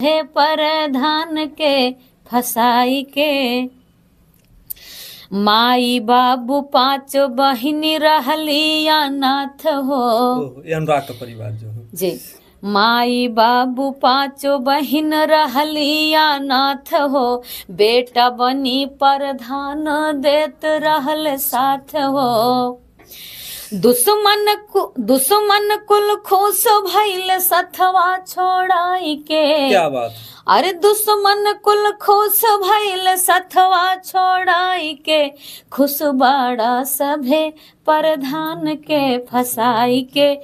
सभे परधान के फसाई के। माई बाबू 5 बहिनी रहली अनाथ हो। ये अनुराग का परिवार जो है जी। माई बाबू 5 बहिन रहली अनाथ हो, बेटा बनी प्रधान देत रहल साथ हो। दुश्मन कुल खुश भइल सथवा छोड़ाई के। क्या बात। अरे दुश्मन कुल खुश भइल सथवा छोड़ाई के, खुश बाड़ा सभे प्रधान के फसाई के।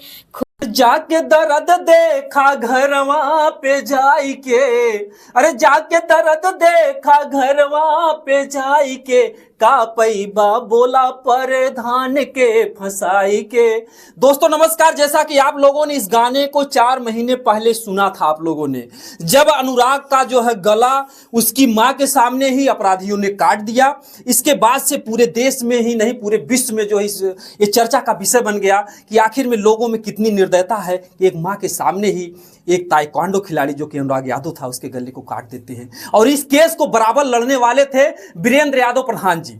जाके दर्द देखा घरवा पे जाई के, अरे जाके दर्द देखा घरवा पे जाई के, का पैबा बोला परधान के फसाई के। दोस्तों नमस्कार, जैसा कि आप लोगों ने इस गाने को 4 महीने पहले सुना था आप लोगों ने, जब अनुराग का जो है गला उसकी मां के सामने ही अपराधियों ने काट दिया। इसके बाद से पूरे देश में ही नहीं पूरे विश्व में जो है ये चर्चा का विषय बन गया कि आखिर में लोगों में कितनी निर्दयता है कि एक मां के सामने ही एक ताइक्वांडो खिलाड़ी जो कि अनुराग यादव था उसके गले को काट देते हैं। और इस केस को बराबर लड़ने वाले थे वीरेंद्र यादव प्रधान जी,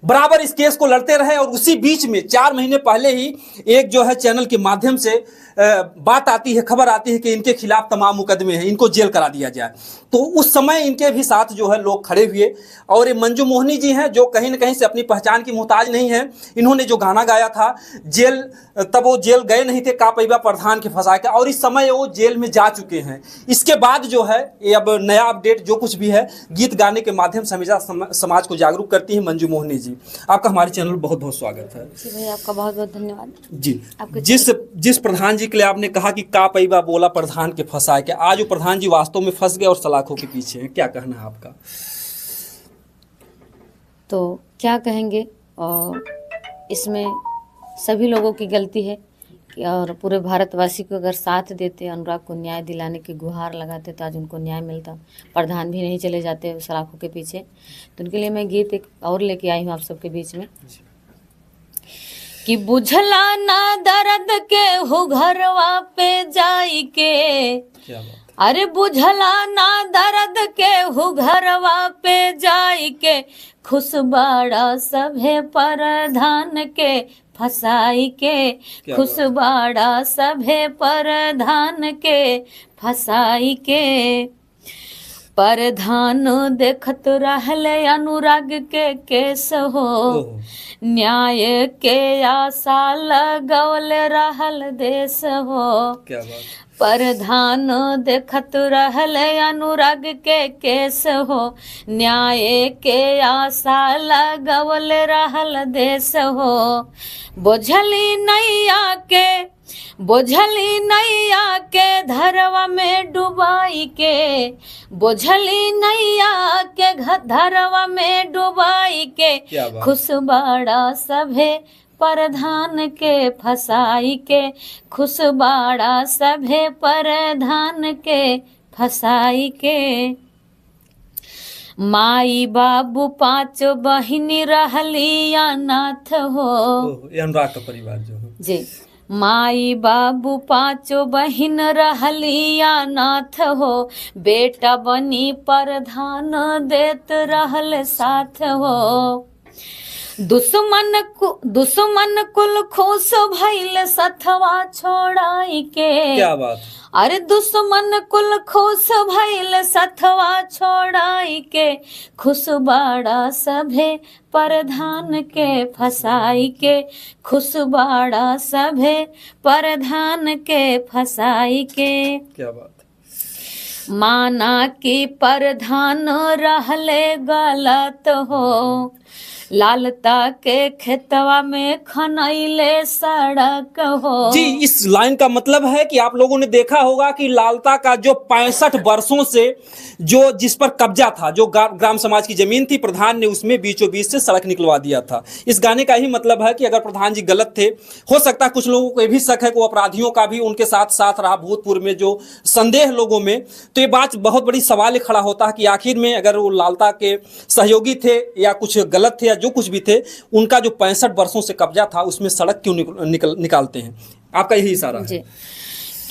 बराबर इस केस को लड़ते रहे। और उसी बीच में 4 महीने पहले ही एक जो है चैनल के माध्यम से बात आती है, खबर आती है कि इनके खिलाफ तमाम मुकदमे हैं, इनको जेल करा दिया जाए। तो उस समय इनके भी साथ जो है लोग खड़े हुए। और ये मंजू मोहनी जी हैं जो कहीं ना कहीं से अपनी पहचान की मोहताज नहीं है। इन्होंने जो गाना गाया था जेल, तब वो जेल गए नहीं थे, का पैबा प्रधान के फंसा के, और इस समय वो जेल में जा चुके हैं। इसके बाद जो है ये अब नया अपडेट जो कुछ भी है, गीत गाने के माध्यम से हमेशा समाज को जागरूक करती है मंजू मोहनी जी। आपका हमारे चैनल बहुत बहुत स्वागत है जी भैया, आपका बहुत बहुत धन्यवाद जी। जिस प्रधान जी के लिए आपने कहा कि का पैबा बोला प्रधान के फंसा के, आज वो प्रधान जी वास्तव में फंस गए और सलाखों के पीछे हैं, क्या कहना है आपका? तो क्या कहेंगे, और इसमें सभी लोगों की गलती है और पूरे भारतवासी को अगर साथ देते, अनुराग को न्याय दिलाने की गुहार लगाते तो आज उनको न्याय मिलता। प्रधान भी नहीं चले जाते सलाखों के पीछे। तो उनके लिए मैं गीत एक और लेके आई हूँ आप सबके बीच में कि बुझला ना दर्द के हो घरवा पे जाई के। क्या बात। अरे बुझला ना दर्द के हो घरवा पे जाई के, खुश बाड़ा सभे प्रधान के फसाई के। खुश बाड़ा सभे प्रधान के फसाई के। प्रधान देखत रहले अनुराग के केस हो, न्याय के आशा लगौल रहल देश हो। क्या बात। प्रधान देखत रहले अनुराग के केस हो, न्याय के आशा लगौल रहल देश हो। बोझली नैया के धरवा में डुबाई के, बोझली नैया के धरवा में डुबाई के, खुश बाड़ा सभे प्रधान के फसाई के। खुश बाड़ा सभे प्रधान के फसाई के। माई बाबू 5 बहिनी रहली अनाथ हो। ये अनुराग का परिवार जो है जी। माई बाबू 5 बहिन रहली अनाथ हो, बेटा बनी प्रधान देत रहल साथ हो। दुश्मन कुल खुश भइल सथवा छोड़ाई के। क्या बात। अरे दुश्मन कुल खुश भइल सथवा छोड़ाई के, खुश बाड़ा सभे प्रधान के फसाई के। खुश बाड़ा सभे प्रधान के फसाई के। क्या बात। माना कि प्रधान रहले गलत हो, लालता के खेतवा में खनैले सड़क हो। जी, इस लाइन का मतलब है कि आप लोगों ने देखा होगा कि लालता का जो 65 वर्षों से जो जिस पर कब्जा था, जो ग्राम समाज की जमीन थी, प्रधान ने उसमें बीचों बीच से सड़क निकलवा दिया था। इस गाने का ही मतलब है कि अगर प्रधान जी गलत थे, हो सकता है कुछ लोगों को ये भी शक है कि वो अपराधियों का भी उनके साथ साथ रहा भूतपूर्व में, जो संदेह लोगों में। तो ये बात बहुत बड़ी सवाल खड़ा होता है कि आखिर में अगर वो लालता के सहयोगी थे या कुछ गलत थे या जो कुछ भी थे, उनका जो 65 वर्षों से कब्जा था उसमें सड़क क्यों निकालते हैं? आपका यही इशारा है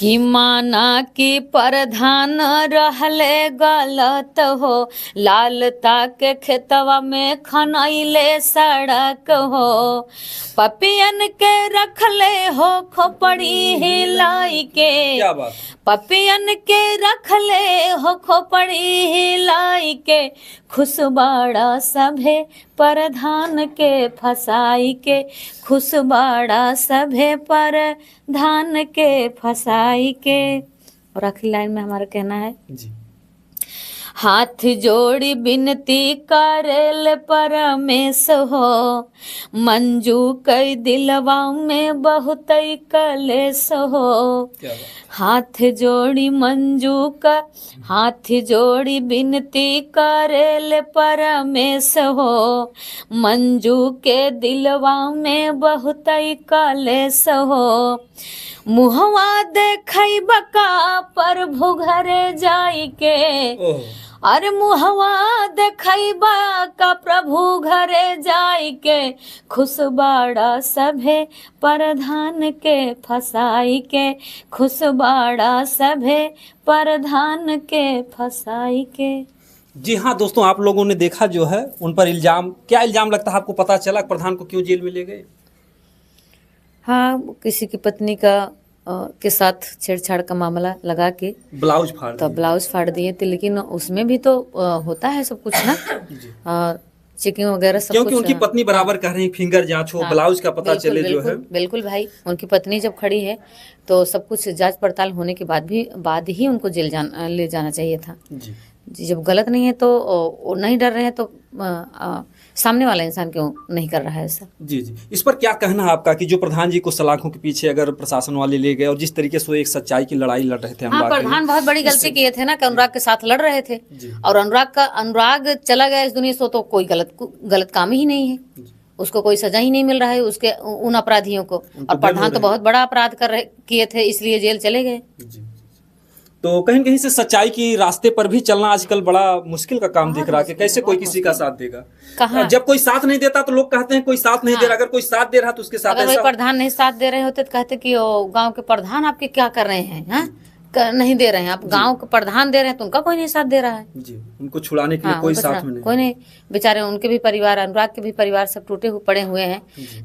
कि माना कि प्रधान रहले गलत हो, लालता के खेतवा में खनैले सड़क हो, पपियन के रखले हो खोपड़ी हिलाई के, क्या बात। पपियन के रखले हो खोपड़ी हिलाई के, खुशबाड़ा सभे प्रधान के फसाई के, खुशबाड़ा सभे प्रधान के फसाई के। और आखिरी लाइन में हमारा कहना है जी। हाथ जोड़ी विनती करेल परमेश हो, मंजू कई दिलवा में बहुत कलेश हो, हाथ जोड़ी मंजू का, हाथ जोड़ी विनती करेल परमेश हो, मंजू के दिलवा में बहुत कलेश हो, मुहवा देखई बका प्रभु घरे जाई के, अरे मुहवा देखैबा का प्रभु घरे जाई के, खुशबाड़ा सभे प्रधान के फसाई के, खुशबाड़ा सभे प्रधान के फसाई के। जी हाँ दोस्तों, आप लोगों ने देखा जो है उन पर इल्जाम, क्या इल्जाम लगता है आपको, पता चला प्रधान को क्यों जेल में ले गए? हाँ, किसी की पत्नी का के साथ छेड़छाड़ का मामला लगा के ब्लाउज फाड़ तो ब्लाउज फाड़ दिए थे, लेकिन उसमें भी तो होता है सब कुछ ना, चेकिंग वगैरह सब क्योंकि कुछ। उनकी पत्नी बराबर कह रही है फिंगर जांच हो, ब्लाउज का पता चले जो है। बिल्कुल भाई, उनकी पत्नी जब खड़ी है तो सब कुछ जांच पड़ताल होने के बाद ही उनको जेल ले जाना चाहिए था जी। जब गलत नहीं है तो नहीं डर रहे हैं तो सामने वाला इंसान क्यों नहीं कर रहा है ऐसा? जी जी, इस पर क्या कहना है आपका कि जो प्रधान जी को सलाखों के पीछे अगर प्रशासन वाले ले गए और जिस तरीके से वो एक सच्चाई की लड़ाई लड़ रहे थे, हाँ, प्रधान बहुत बड़ी गलती किए थे ना कि अनुराग के साथ लड़ रहे थे, और अनुराग चला गया इस दुनिया से तो कोई गलत काम ही नहीं है, उसको कोई सजा ही नहीं मिल रहा है उसके उन अपराधियों को, और प्रधान तो बहुत बड़ा अपराध किए थे इसलिए जेल चले गए। तो कहीं कहीं से सच्चाई की रास्ते पर भी चलना आजकल बड़ा मुश्किल का काम दिख रहा है कि कैसे कोई किसी का साथ देगा। कहाँ? जब कोई साथ नहीं देता तो लोग कहते हैं कोई साथ नहीं दे रहा, अगर कोई साथ दे रहा तो उसके साथ अगर प्रधान नहीं साथ दे रहे होते तो कहते कि गांव के प्रधान आपके क्या कर रहे हैं, हाँ? नहीं दे रहे हैं, आप गांव के प्रधान दे रहे हैं तो उनका कोई नहीं साथ दे रहा है जी, उनको छुड़ाने के लिए कोई साथ में नहीं, कोई नहीं। बेचारे उनके भी परिवार, अनुराग के भी परिवार सब टूटे हुए पड़े हुए हैं,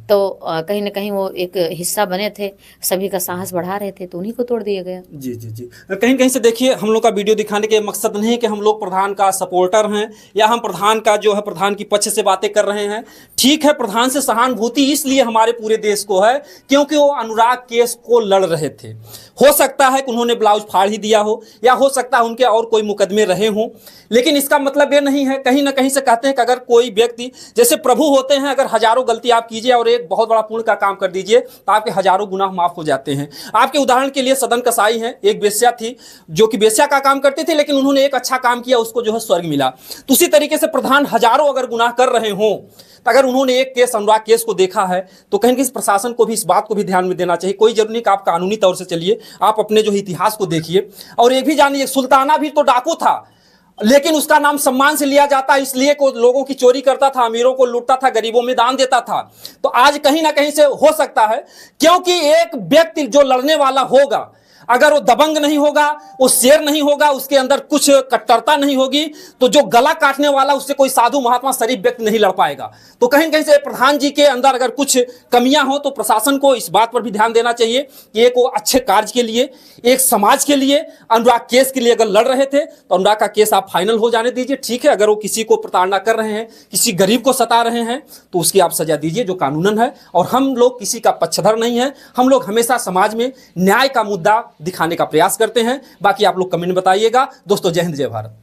तो कहीं ना कहीं वो एक हिस्सा बने थे, सभी का साहस बढ़ा रहे थे, तो उन्हीं को तोड़ दिया गया। जी जी जी, कहीं कहीं से देखिए हम लोग का वीडियो दिखाने के मकसद नहीं है कि हम लोग प्रधान का सपोर्टर हैं या हम प्रधान का जो है प्रधान की पक्ष से बातें कर रहे हैं। ठीक है, प्रधान से सहानुभूति इसलिए हमारे पूरे देश को है क्योंकि वो अनुराग केस को लड़ रहे थे। हो सकता है कि उन्होंने ब्लाउज फाड़ ही दिया हो, या हो सकता है उनके और कोई मुकदमे रहे हों, लेकिन इसका मतलब ये नहीं है, कहीं ना कहीं से कहते हैं कि अगर कोई व्यक्ति जैसे प्रभु होते हैं, अगर हजारों गलती आप कीजिए और एक बहुत बड़ा पुण्य का काम कर दीजिए तो आपके हजारों गुनाह माफ हो जाते हैं। आपके उदाहरण के लिए सदन कसाई हैं, एक वेश्या थी जो कि वेश्या का काम करती थी, लेकिन उन्होंने एक अच्छा काम किया, उसको जो है स्वर्ग मिला। तो उसी तरीके से प्रधान हजारों अगर गुनाह कर रहे हों, तो अगर उन्होंने एक केस, अनुराग केस को देखा है, तो कहीं किसी प्रशासन को भी इस बात को भी ध्यान में देना चाहिए। कोई जरूरी नहीं कि आप कानूनी तौर से चलिए, आप अपने जो इतिहास को देखिए और ये भी जानिए सुल्ताना भी तो डाकू था, लेकिन उसका नाम सम्मान से लिया जाता इसलिए को लोगों की चोरी करता था, अमीरों को लूटता था, गरीबों में दान देता था। तो आज कहीं ना कहीं से हो सकता है क्योंकि एक व्यक्ति जो लड़ने वाला होगा, अगर वो दबंग नहीं होगा, वो शेर नहीं होगा, उसके अंदर कुछ कट्टरता नहीं होगी, तो जो गला काटने वाला उससे कोई साधु महात्मा शरीफ व्यक्ति नहीं लड़ पाएगा। तो कहीं कहीं से प्रधान जी के अंदर अगर कुछ कमियां हो तो प्रशासन को इस बात पर भी ध्यान देना चाहिए कि एक वो अच्छे कार्य के लिए, एक समाज के लिए, अनुराग केस के लिए अगर लड़ रहे थे तो अनुराग का केस आप फाइनल हो जाने दीजिए। ठीक है, अगर वो किसी को प्रताड़ना कर रहे हैं, किसी गरीब को सता रहे हैं, तो उसकी आप सजा दीजिए जो कानूनन है। और हम लोग किसी का पक्षधर नहीं है, हम लोग हमेशा समाज में न्याय का मुद्दा दिखाने का प्रयास करते हैं। बाकी आप लोग कमेंट बताइएगा। दोस्तों, जय हिंद, जय भारत।